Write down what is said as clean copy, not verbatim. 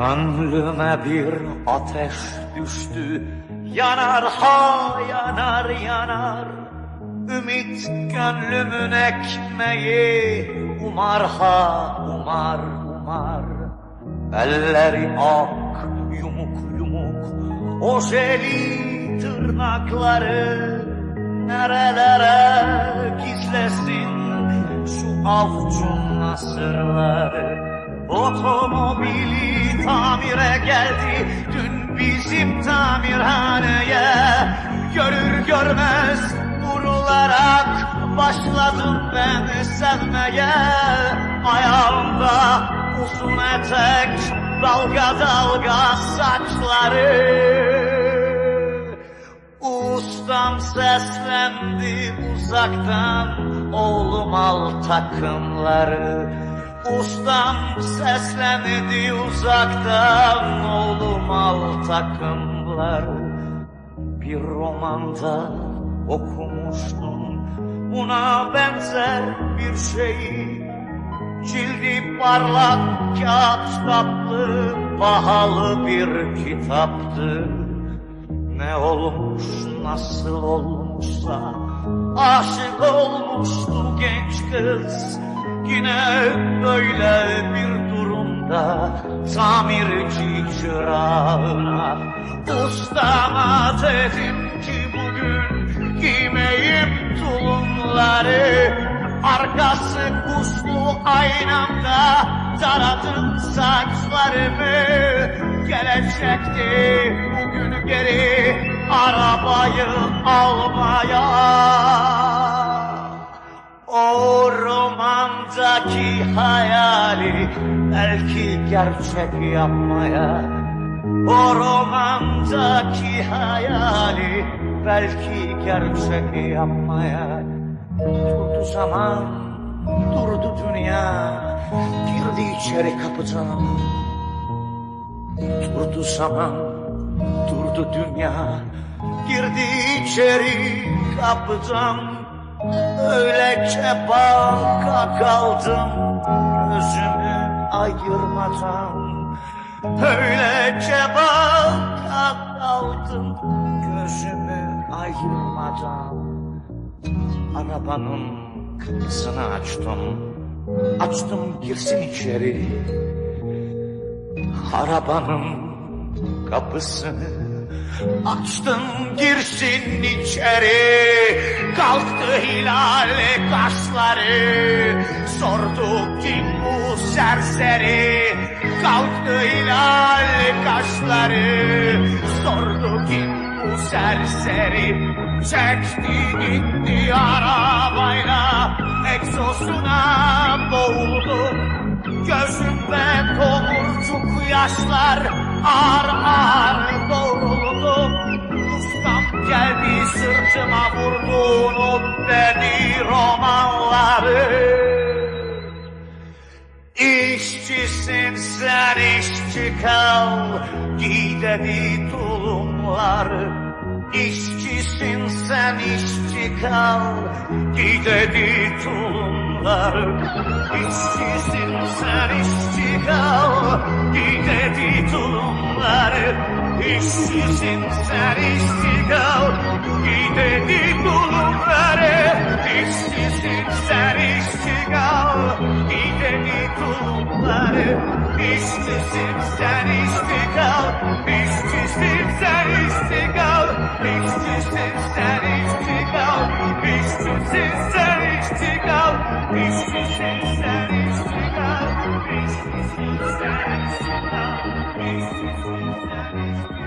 Gönlüme bir ateş düştü, yanar ha yanar yanar. Ümit gönlümün ekmeği, umar ha umar umar. Elleri ak yumuk yumuk, ojeli tırnakları nerelere gizlesin şu avucun nasırları. Otomobili tamire geldi dün bizim tamirhaneye. Görür görmez vurularak başladım ben sevmeye. Ayağımda uzun etek, dalga dalga saçları. Ustam seslendi uzaktan, oğlum al takımları. Ustam seslendi uzaktan, oğlum al takımları. Bir romanda okumuştum buna benzer bir şeyi. Cildi parlak kağıt kaplı, pahalı bir kitaptı. Ne olmuş nasıl olmuşsa aşık olmuştu genç kız. Yine böyle bir durumda tamirci çırağına. Ustama dedim ki bugün giymeyim tulumları. Arkası puslu aynamda taradım saçlarımı. Gelecekti bugün geri arabayı almaya. O romandaki hayali belki gerçek yapmaya. O romandaki hayali belki gerçek yapmaya. Durdu zaman, durdu dünya, girdi içeri kapıdan. Durdu zaman, durdu dünya, girdi içeri kapıdan. Öylece baka kaldım gözümü ayırmadan. Öylece baka kaldım gözümü ayırmadan. Arabanın kapısını açtım girsin içeri. Arabanın kapısını açtım girsin içeri. Kalktı hilal kaşları, sordu kim bu serseri. Kalktı hilal kaşları, sordu kim bu serseri. Çekti gitti arabayla, egzosuna boğuldu. Gözümde tomurcuk yaşlar ağır ağır doğruldu. Ustam geldi sırtıma vurdu, unut dedi romanları. İşçisin sen işçi kal, giy dedi tulumları. İşçisin sen işçi kal, giy dedi tulumları. İşçisin sen işçi kal, giy dedi tulumları. İşçisin sen işçi kal, giy dedi tulumları. İşçisin sen işçi kal, giy dedi tulumları. İşçisin sen işçi kal, işçisin sen işçi kal. İşçisin sen işçi kal, işçisin sen işçi kal. İşçisin sen işçi kal, işçisin sen işçi kal. İşçisin sen işçi kal.